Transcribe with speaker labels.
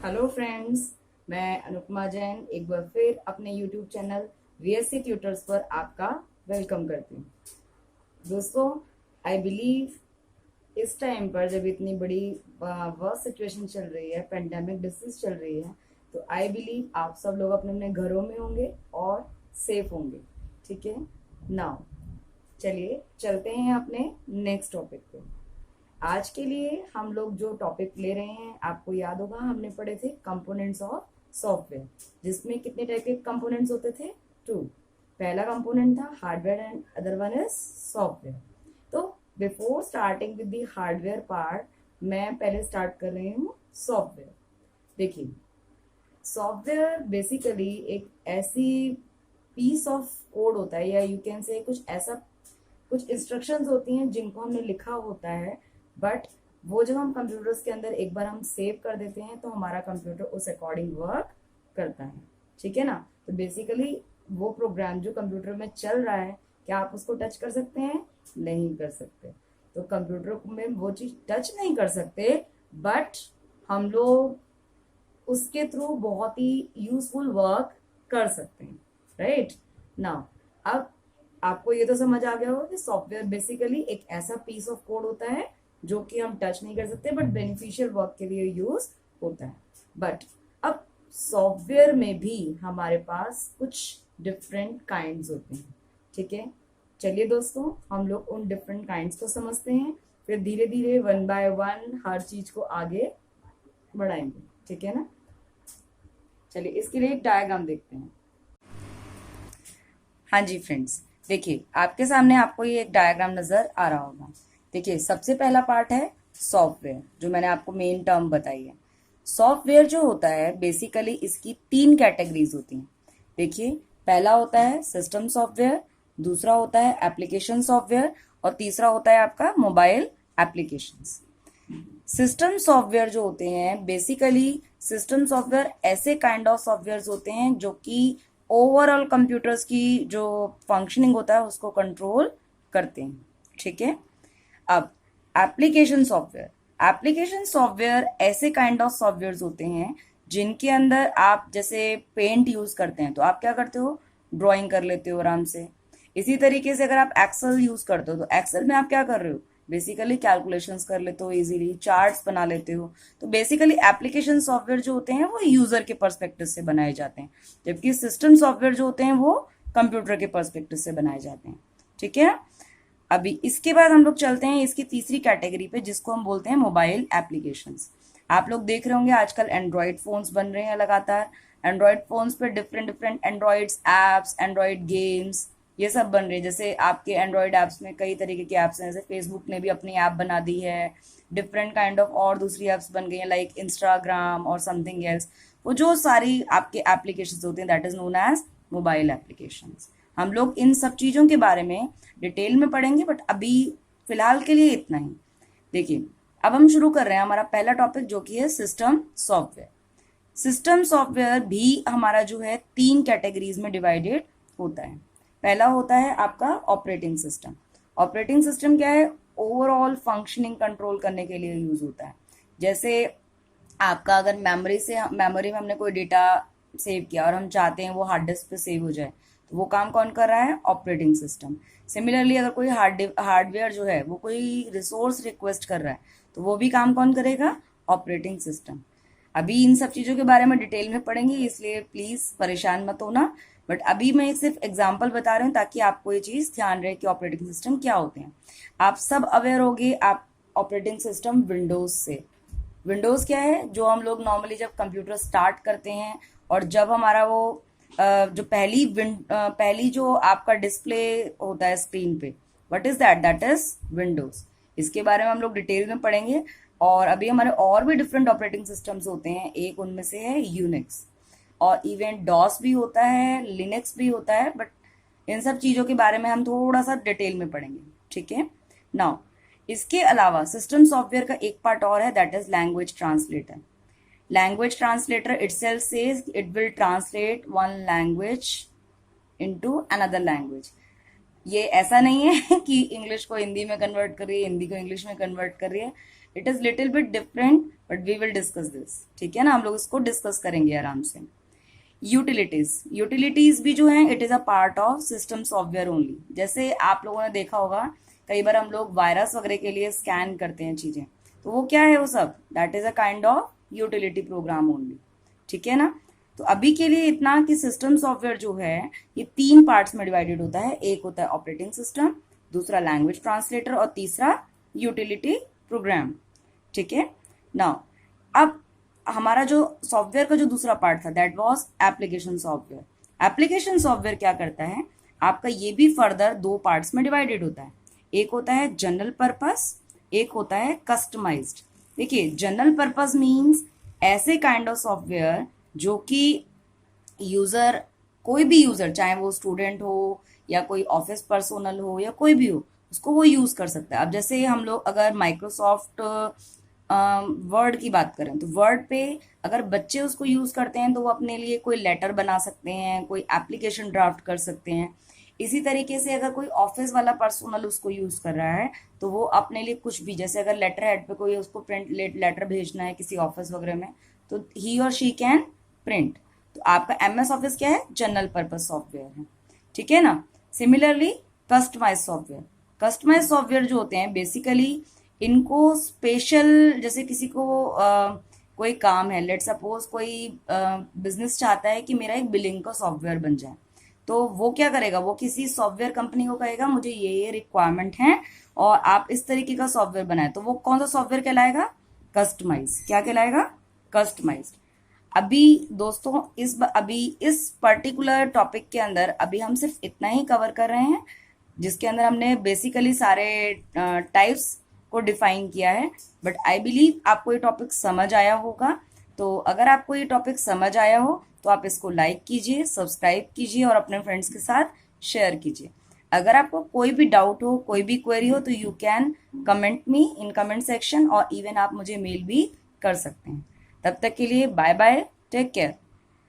Speaker 1: Hello friends, मैं अनुपमा जैन एक बार फिर अपने यूट्यूब चैनल वीएससी ट्यूटर्स पर आपका वेलकम करती हूँ। दोस्तों, आई बिलीव इस टाइम पर जब इतनी बड़ी वर्स्ट सिचुएशन चल रही है, पेंडेमिक डिसीज चल रही है, तो आई बिलीव आप सब लोग अपने अपने घरों में होंगे और सेफ होंगे। ठीक है, नाउ चलिए चलते हैं अपने नेक्स्ट टॉपिक पे। आज के लिए हम लोग जो टॉपिक ले रहे हैं, आपको याद होगा हमने पढ़े थे कंपोनेंट्स ऑफ सॉफ्टवेयर, जिसमें कितने टाइप के कंपोनेंट्स होते थे? टू। पहला कंपोनेंट था hardware and other one is software. तो before starting with the hardware part, मैं पहले स्टार्ट कर रही हूँ सॉफ्टवेयर। देखिए, सॉफ्टवेयर बेसिकली एक ऐसी पीस ऑफ कोड होता है, या यू कैन से कुछ इंस्ट्रक्शंस होती हैं जिनको हमने लिखा होता है, बट वो जब हम कंप्यूटर्स के अंदर एक बार हम सेव कर देते हैं तो हमारा कंप्यूटर उस अकॉर्डिंग वर्क करता है। ठीक है ना? तो बेसिकली वो प्रोग्राम जो कंप्यूटर में चल रहा है, क्या आप उसको टच कर सकते हैं? नहीं कर सकते। तो कंप्यूटर में वो चीज टच नहीं कर सकते, बट हम लोग उसके थ्रू बहुत ही यूजफुल वर्क कर सकते हैं। राइट नाउ, अब आपको ये तो समझ आ गया होगा कि सॉफ्टवेयर बेसिकली एक ऐसा पीस ऑफ कोड होता है जो कि हम टच नहीं कर सकते, बट बेनिफिशियल वर्क के लिए यूज होता है। बट अब सॉफ्टवेयर में भी हमारे पास कुछ डिफरेंट काइंड्स होते हैं। ठीक है, चलिए दोस्तों, हम लोग उन डिफरेंट काइंड्स को समझते हैं, फिर धीरे धीरे वन बाय वन हर चीज को आगे बढ़ाएंगे। ठीक है ना? चलिए इसके लिए एक डायग्राम देखते हैं। हाँ जी फ्रेंड्स, देखिए आपके सामने आपको ये एक डायग्राम नजर आ रहा होगा। देखिए, सबसे पहला पार्ट है सॉफ्टवेयर, जो मैंने आपको मेन टर्म बताई है। सॉफ्टवेयर जो होता है बेसिकली इसकी तीन कैटेगरीज होती हैं। देखिए, पहला होता है सिस्टम सॉफ्टवेयर, दूसरा होता है एप्लीकेशन सॉफ्टवेयर, और तीसरा होता है आपका मोबाइल एप्लीकेशंस। सिस्टम सॉफ्टवेयर जो होते हैं बेसिकली, सिस्टम सॉफ्टवेयर ऐसे काइंड ऑफ सॉफ्टवेयर होते हैं जो कि ओवरऑल कंप्यूटर्स की जो फंक्शनिंग होता है उसको कंट्रोल करते हैं। ठीक है, अब एप्लीकेशन सॉफ्टवेयर ऐसे काइंड ऑफ सॉफ्टवेयर होते हैं जिनके अंदर आप जैसे पेंट यूज करते हैं तो आप क्या करते हो? ड्राइंग कर लेते हो आराम से। इसी तरीके से अगर आप एक्सेल यूज करते हो तो एक्सेल में आप क्या कर रहे हो? बेसिकली कैलकुलेशंस कर लेते हो, इजीली चार्ट्स बना लेते हो। तो बेसिकली एप्लीकेशन सॉफ्टवेयर जो होते हैं वो यूजर के पर्सपेक्टिव से बनाए जाते हैं, जबकि सिस्टम सॉफ्टवेयर जो होते हैं वो कंप्यूटर के पर्सपेक्टिव से बनाए जाते हैं। ठीक है, अभी इसके बाद हम लोग चलते हैं इसकी तीसरी कैटेगरी पे, जिसको हम बोलते हैं मोबाइल एप्लीकेशंस। आप लोग देख रहे होंगे आजकल एंड्रॉइड फोन्स बन रहे हैं लगातार। एंड्रॉइड फोन्स पे different different androids apps, Android games, ये सब बन रहे हैं। जैसे आपके एंड्रॉइड ऐप्स में कई तरीके के ऐप्स हैं, जैसे फेसबुक ने भी अपनी ऐप बना दी है, डिफरेंट काइंड ऑफ और दूसरी ऐप्स बन गई हैं लाइक इंस्टाग्राम और समथिंग एल्स। वो जो सारी आपके एप्लीकेशंस होते हैं that is known as mobile applications. हम लोग इन सब चीजों के बारे में डिटेल में पढ़ेंगे, बट अभी फिलहाल के लिए इतना ही। देखिए, अब हम शुरू कर रहे हैं हमारा पहला टॉपिक, जो कि है सिस्टम सॉफ्टवेयर। सिस्टम सॉफ्टवेयर भी हमारा जो है तीन कैटेगरीज में डिवाइडेड होता है। पहला होता है आपका ऑपरेटिंग सिस्टम। ऑपरेटिंग सिस्टम क्या है? ओवरऑल फंक्शनिंग कंट्रोल करने के लिए यूज होता है। जैसे आपका अगर मेमोरी में हमने कोई डेटा सेव किया और हम चाहते हैं वो हार्ड डिस्क पे सेव हो जाए, तो वो काम कौन कर रहा है? Operating system. सिमिलरली अगर कोई हार्डवेयर जो है वो कोई रिसोर्स रिक्वेस्ट कर रहा है, तो वो भी काम कौन करेगा? Operating system. अभी इन सब चीजों के बारे में डिटेल में पढ़ेंगे, इसलिए प्लीज परेशान मत होना। बट अभी मैं एक सिर्फ एग्जाम्पल बता रही हूँ ताकि आपको ये चीज ध्यान रहे कि ऑपरेटिंग सिस्टम क्या होते हैं। आप सब अवेयर होगे आप ऑपरेटिंग सिस्टम विंडोज से। विंडोज क्या है? जो हम लोग नॉर्मली जब कंप्यूटर स्टार्ट करते हैं और जब हमारा वो जो पहली जो आपका डिस्प्ले होता है स्क्रीन पे, what is that? That is Windows. इसके बारे में हम लोग डिटेल में पढ़ेंगे। और अभी हमारे और भी डिफरेंट ऑपरेटिंग सिस्टम्स होते हैं, एक उनमें से है यूनिक्स, और इवन डॉस भी होता है, लिनक्स भी होता है, बट इन सब चीजों के बारे में हम थोड़ा सा डिटेल में पढ़ेंगे। ठीक है, नाउ इसके अलावा सिस्टम सॉफ्टवेयर का एक पार्ट और है, that is language translator. Language translator itself says it will translate one language into another language. ये ऐसा नहीं है कि इंग्लिश को हिंदी में कन्वर्ट कर रही है, हिंदी को इंग्लिश में कन्वर्ट कर रही है। It is little bit different but we will discuss this, ठीक है ना, हम लोग इसको डिस्कस करेंगे आराम से। यूटिलिटीज भी जो है it is a part of system software only. जैसे आप लोगों ने देखा होगा कई बार हम लोग वायरस वगैरह के लिए स्कैन करते हैं चीजें, तो वो क्या है वो सब, that is a kind of utility programme only, ठीक है ना। तो अभी के लिए इतना कि सिस्टम सॉफ्टवेयर जो है ये 3 पार्ट्स में डिवाइडेड होता है। एक होता है ऑपरेटिंग सिस्टम, दूसरा लैंग्वेज ट्रांसलेटर और तीसरा यूटिलिटी प्रोग्राम, ठीक है। नाउ अब हमारा जो सॉफ्टवेयर का जो दूसरा पार्ट था that was application software. Application software क्या करता है, आपका ये भी फर्दर 2 पार्ट्स में डिवाइडेड होता है। एक होता है जनरल पर्पस, एक होता है कस्टमाइज्ड। देखिए जनरल पर्पस मींस ऐसे काइंड ऑफ सॉफ्टवेयर जो कि यूजर, कोई भी यूजर चाहे वो स्टूडेंट हो या कोई ऑफिस पर्सोनल हो या कोई भी हो, उसको वो यूज कर सकता है। अब जैसे हम लोग अगर माइक्रोसॉफ्ट वर्ड की बात करें तो वर्ड पे अगर बच्चे उसको यूज करते हैं तो वो अपने लिए कोई लेटर बना सकते हैं, कोई एप्लीकेशन ड्राफ्ट कर सकते हैं। इसी तरीके से अगर कोई ऑफिस वाला पर्सनल उसको यूज कर रहा है तो वो अपने लिए कुछ भी, जैसे अगर लेटर हेड पे कोई उसको प्रिंट लेटर भेजना है किसी ऑफिस वगैरह में तो ही और शी कैन प्रिंट। तो आपका एमएस ऑफिस क्या है, जनरल पर्पस सॉफ्टवेयर है, ठीक है ना। Similarly customise software, customise software जो होते हैं बेसिकली इनको स्पेशल, जैसे किसी को कोई काम है, लेट सपोज कोई बिजनेस चाहता है कि मेरा एक बिलिंग का सॉफ्टवेयर बन जाए, तो वो क्या करेगा, वो किसी सॉफ्टवेयर कंपनी को कहेगा मुझे ये रिक्वायरमेंट है और आप इस तरीके का सॉफ्टवेयर बनाए, तो वो कौन सा सॉफ्टवेयर कहलाएगा, कस्टमाइज। क्या कहलाएगा, कस्टमाइज। अभी दोस्तों अभी इस पर्टिकुलर टॉपिक के अंदर अभी हम सिर्फ इतना ही कवर कर रहे हैं जिसके अंदर हमने बेसिकली सारे टाइप्स को डिफाइन किया है। बट आई बिलीव आपको ये टॉपिक समझ आया होगा। तो अगर आपको ये टॉपिक समझ आया हो तो आप इसको लाइक कीजिए, सब्सक्राइब कीजिए और अपने फ्रेंड्स के साथ शेयर कीजिए। अगर आपको कोई भी डाउट हो, कोई भी क्वेरी हो तो you can comment me in comment section और इवन आप मुझे मेल भी कर सकते हैं। तब तक के लिए बाय बाय, टेक केयर।